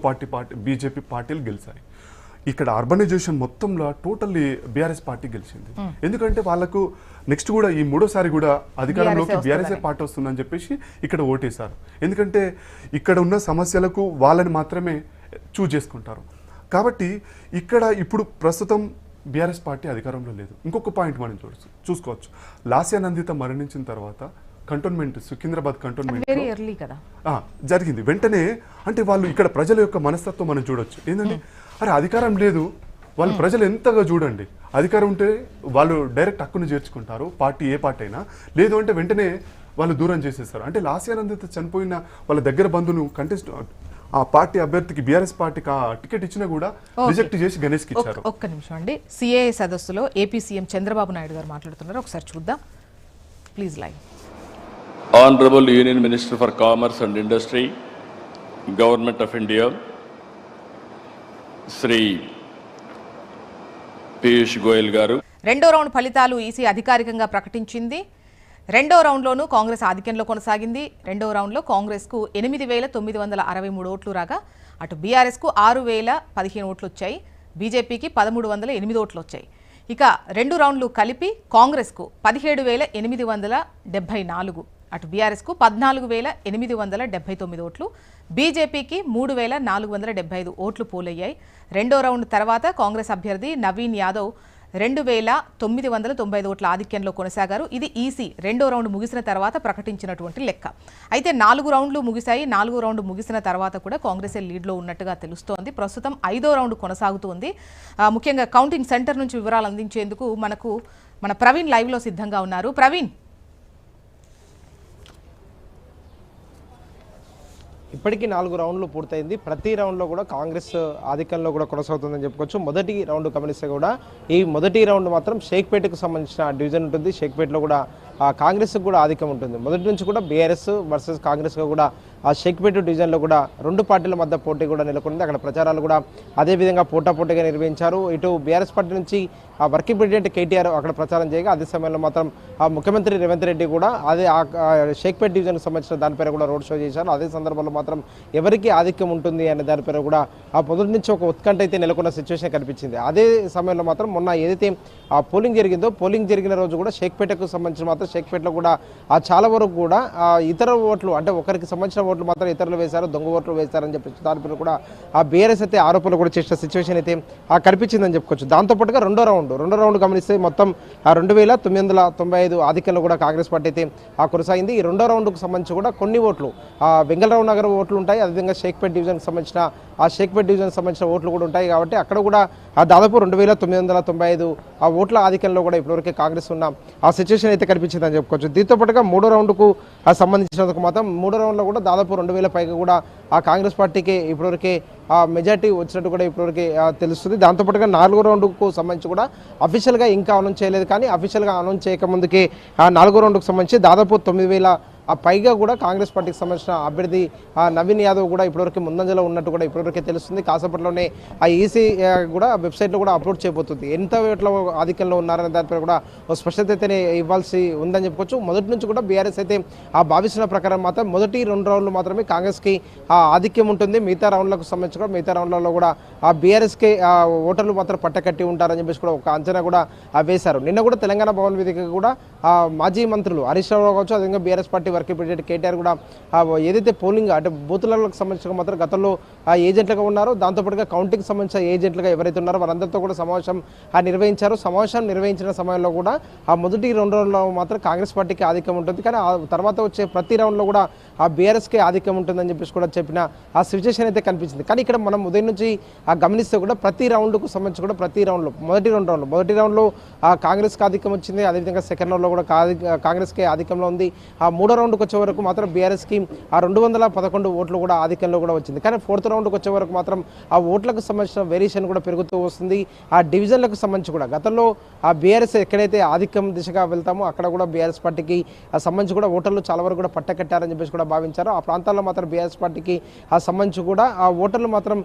Party BJP పార్టీలు గెలిచాయి. ఇక్కడ urbanisation మొత్తంలో టోటల్లీ బీఆర్ఎస్ పార్టీ గెలిచింది. ఎందుకంటే వాళ్ళకు నెక్స్ట్ కూడా ఈ మూడోసారి కూడా అధికారంలోకి బీఆర్ఎస్ పార్టీ వస్తుందని చెప్పేసి ఇక్కడ ఓటేశారు. ఎందుకంటే ఇక్కడ ఉన్న సమస్యలకు వాళ్ళని మాత్రమే చూజ్ చేసుకుంటారు. కాబట్టి ఇక్కడ ఇప్పుడు ప్రస్తుతం బీఆర్ఎస్ పార్టీ అధికారంలో లేదు. ఇంకొక పాయింట్ మనం చూసుకోవచ్చు. లాస్యా నందిత మరణించిన తర్వాత కంటోన్మెంట్ సికింద్రాబాద్ కంటోన్మెంట్ జరిగింది. వెంటనే అంటే వాళ్ళు ఇక్కడ ప్రజల యొక్క మనస్తత్వం మనం చూడొచ్చు. ఏంటంటే అరే అధికారం లేదు, వాళ్ళు ప్రజలు ఎంతగా చూడండి, అధికారం ఉంటే వాళ్ళు డైరెక్ట్ హక్కును చేర్చుకుంటారు, పార్టీ ఏ పార్టీ అయినా. లేదు అంటే వెంటనే వాళ్ళు దూరం చేసేస్తారు. అంటే లాస్యానందిత చనిపోయిన వాళ్ళ దగ్గర బంధువును కంటెస్ట్ ఆ పార్టీ అభ్యర్థికి బీఆర్ఎస్ పార్టీకి టికెట్ ఇచ్చినా కూడా రిజెక్ట్ చేసి గణేష్కి ఇచ్చారు. ఒక్క నిమిషం అండి. సిఏఏ సదస్సులో ఏపీ సీఎం చంద్రబాబు నాయుడు గారు మాట్లాడుతున్నారు, ఒకసారి చూద్దాం please. Live. Honorable Union Minister for Commerce and Industry, Government of India, Sri Piyush Goyal garu. రెండో రౌండ్ ఫలితాలు ఈసీ అధికారికంగా ప్రకటించింది. రెండో రౌండ్లోనూ కాంగ్రెస్ ఆధిక్యంలో కొనసాగింది. రెండో రౌండ్లో కాంగ్రెస్కు 8,963 ఓట్లు రాగా అటు బీఆర్ఎస్కు 6,015 ఓట్లు వచ్చాయి, బీజేపీకి 1,308 ఓట్లు వచ్చాయి. ఇక రెండు రౌండ్లు కలిపి కాంగ్రెస్కు 17,874, అటు బీఆర్ఎస్కు 14,879 ఓట్లు, బీజేపీకి 3,475 ఓట్లు పోలయ్యాయి. రెండో రౌండ్ తర్వాత కాంగ్రెస్ అభ్యర్థి నవీన్ యాదవ్ 2,995 ఓట్ల ఆధిక్యంలో కొనసాగారు. ఇది ఈసీ రెండో రౌండ్ ముగిసిన తర్వాత ప్రకటించినటువంటి లెక్క. అయితే 4 రౌండ్లు ముగిశాయి. 4 రౌండ్ ముగిసిన తర్వాత కూడా కాంగ్రెసే లీడ్లో ఉన్నట్టుగా తెలుస్తోంది. ప్రస్తుతం 5వ రౌండ్ కొనసాగుతోంది. ముఖ్యంగా కౌంటింగ్ సెంటర్ నుంచి వివరాలు అందించేందుకు మన ప్రవీణ్ లైవ్లో సిద్ధంగా ఉన్నారు. ప్రవీణ్, ఇప్పటికీ 4 రౌండ్లు పూర్తయింది. ప్రతి రౌండ్లో కూడా కాంగ్రెస్ ఆధిక్యంలో కూడా కొనసాగుతుందని చెప్పుకోవచ్చు. మొదటి రౌండ్ గమనిస్తే కూడా ఈ మొదటి రౌండ్ మాత్రం షేక్పేటకు సంబంధించిన డివిజన్ ఉంటుంది. షేక్పేటలో కూడా కాంగ్రెస్కి కూడా ఆధిక్యం ఉంటుంది. మొదటి నుంచి కూడా బీఆర్ఎస్ వర్సెస్ కాంగ్రెస్గా కూడా ఆ షేక్పేట డివిజన్లో కూడా రెండు పార్టీల మధ్య పోటీ కూడా నెలకొంది. అక్కడ ప్రచారాలు కూడా అదేవిధంగా పోటాపోటీగా నిర్వహించారు. ఇటు బీఆర్ఎస్ పార్టీ నుంచి ఆ వర్కింగ్ ప్రెసిడెంట్ కేటీఆర్ అక్కడ ప్రచారం చేయగా అదే సమయంలో మాత్రం ఆ ముఖ్యమంత్రి రేవంత్ రెడ్డి కూడా అదే షేక్పేట డివిజన్కి సంబంధించిన దానిపైన కూడా రోడ్ షో చేశారు. అదే సందర్భంలో మాత్రం ఎవరికి ఆధిక్యం ఉంటుంది అనే దానిపైన కూడా ఆ మొదటి నుంచి ఒక ఉత్కంఠ అయితే నెలకొన్న సిచ్యువేషన్ కనిపించింది. అదే సమయంలో మాత్రం మొన్న ఏదైతే ఆ పోలింగ్ జరిగిందో పోలింగ్ జరిగిన రోజు కూడా షేక్పేటకు సంబంధించిన మాత్రం షేక్పేటలో కూడా చాలా వరకు కూడా ఇతర ఓట్లు అంటే ఒకరికి సంబంధించిన ఓట్లు మాత్రం ఇతరులు వేశారు, దొంగ ఓట్లు వేశారని చెప్పి దానిపైన కూడా ఆ బీఆర్ఎస్ అయితే ఆరోపణలు కూడా చేసిన సిచ్యువేషన్ అయితే కనిపించిందని చెప్పుకోవచ్చు. దాంతోపాటుగా రెండో రౌండ్ గమనిస్తే మొత్తం 2,995 ఆధిక్యంలో కూడా కాంగ్రెస్ పార్టీ అయితే కొనసాగింది. ఈ రెండో రౌండ్కు సంబంధించి కూడా కొన్ని ఓట్లు వెంగళరావు నగర్ ఓట్లు ఉంటాయి, అదేవిధంగా షేక్పేట డివిజన్కి సంబంధించిన ఓట్లు కూడా ఉంటాయి. కాబట్టి అక్కడ కూడా దాదాపు 2,995 ఆ ఓట్ల ఆధిక్యంలో కూడా ఇప్పటివరకు కాంగ్రెస్ ఉన్న ఆ సిచ్యువేషన్ అయితే కనిపించిందని చెప్పుకోవచ్చు. దీంతో పాటుగా మూడో రౌండ్కు సంబంధించినందుకు మాత్రం మూడో రౌండ్లో కూడా దాదాపు 2,000 పైగా కూడా ఆ కాంగ్రెస్ పార్టీకి ఇప్పటివరకే మెజార్టీ వచ్చినట్టు కూడా ఇప్పటివరకు తెలుస్తుంది. దాంతోపాటుగా 4వ రౌండ్కు సంబంధించి కూడా అఫీషియల్గా ఇంకా అనౌన్స్ చేయలేదు, కానీ అఫీషియల్గా అనౌన్స్ చేయకముందుకే 4వ రౌండ్కు సంబంధించి దాదాపు 9,000 పైగా కూడా కాంగ్రెస్ పార్టీకి సంబంధించిన అభ్యర్థి నవీన్ యాదవ్ కూడా ఇప్పటివరకు ముందంజలో ఉన్నట్టు కూడా ఇప్పటివరకే తెలుస్తుంది. కాసేపట్లోనే ఆ ఈసీ కూడా వెబ్సైట్లో కూడా అప్లోడ్ చేయబోతుంది. ఎంత ఓట్ల ఆధిక్యంలో ఉన్నారనే దానిపై కూడా స్పష్టత అయితే ఇవ్వాల్సి ఉందని చెప్పుకోవచ్చు. మొదటి నుంచి కూడా బీఆర్ఎస్ అయితే భావిస్తున్న ప్రకారం మాత్రం మొదటి 2 రౌండ్లు మాత్రమే కాంగ్రెస్కి ఆధిక్యం ఉంటుంది. మిగతా రౌండ్లకు సంబంధించి కూడా మిగతా రౌండ్లలో కూడా ఆ బీఆర్ఎస్కి ఓటర్లు మాత్రం పట్టకట్టి ఉంటారని చెప్పేసి కూడా ఒక అంచనా కూడా వేశారు. నిన్న కూడా తెలంగాణ భవన్ వేదిక కూడా మాజీ మంత్రులు హరీష్ రావు కావచ్చు, అదేవిధంగా BRS party working president KTR కూడా ఏదైతే పోలింగ్ అంటే బూతులకు సంబంధించిన మాత్రం గతంలో ఏజెంట్లుగా ఉన్నారో దాంతోపాటుగా కౌంటింగ్ సంబంధించిన ఏజెంట్లుగా ఎవరైతే ఉన్నారో వారందరితో కూడా సమావేశం నిర్వహించారు. సమావేశం నిర్వహించిన సమయంలో కూడా ఆ మొదటి 2 రౌండ్లో మాత్రం కాంగ్రెస్ పార్టీకి ఆధిక్యం ఉంటుంది, కానీ ఆ తర్వాత వచ్చే ప్రతి రౌండ్లో కూడా ఆ బీఆర్ఎస్కి ఆధిక్యం ఉంటుందని చెప్పేసి కూడా చెప్పిన ఆ సిచ్యువేషన్ అయితే కనిపించింది. కానీ ఇక్కడ మనం ఉదయం నుంచి గమనిస్తే కూడా ప్రతి రౌండ్కు సంబంధించి కూడా ప్రతి రౌండ్లో మొదటి రౌండ్లో కాంగ్రెస్కి ఆధిక్యం వచ్చింది, అదేవిధంగా సెకండ్ రౌండ్లో కూడా కాంగ్రెస్కి ఆధిక్యంలో ఉంది. ఆ మూడో రౌండ్కి వచ్చే వరకు మాత్రం బీఆర్ఎస్కి ఆ 211 ఓట్లు కూడా ఆధిక్యంలో కూడా వచ్చింది. కానీ 4th రౌండ్కి వచ్చే వరకు మాత్రం ఆ ఓట్లకు సంబంధించిన వేరియేషన్ కూడా పెరుగుతూ వస్తుంది. ఆ డివిజన్లకు సంబంధించి కూడా గతంలో ఆ బీఆర్ఎస్ ఎక్కడైతే ఆధిక్యం దిశగా వెళ్తామో అక్కడ కూడా బీఆర్ఎస్ పార్టీకి సంబంధించి కూడా ఓటర్లు చాలా వరకు కూడా పట్టకట్టారని చెప్పేసి కూడా భావించారు. ఆ ప్రాంతాల్లో మాత్రం బీఆర్ఎస్ పార్టీకి సంబంధించి కూడా ఆ ఓటర్లు మాత్రం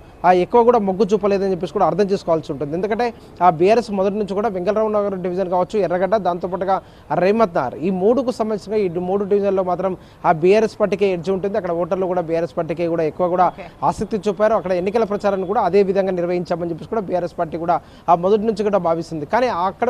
ఎక్కువ కూడా మొగ్గు చూపలేదని చెప్పేసి కూడా అర్థం చేసుకోవాల్సి ఉంటుంది. ఎందుకంటే ఆ బీఆర్ఎస్ మొదటి నుంచి కూడా వెంగళరావు నగర్ డివిజన్ కావచ్చు, ఎర్రగడ్డ, దాంతోపాటుగా రేమత్ నగర్, ఈ 3కు సంబంధించిన ఈ 3 డివిజన్లో లో మాత్రం ఆ బీఆర్ఎస్ పార్టీకే ఎడ్జ్ ఉంటుంది. అక్కడ ఓటర్లు కూడా బీఆర్ఎస్ పార్టీకి కూడా ఎక్కువ కూడా ఆసక్తి చూపారు. అక్కడ ఎన్నికల ప్రచారాన్ని కూడా అదే విధంగా నిర్వహించామని చెప్పేసి కూడా బీఆర్ఎస్ పార్టీ కూడా ఆ మొదటి నుంచి కూడా భావిస్తుంది. కానీ అక్కడ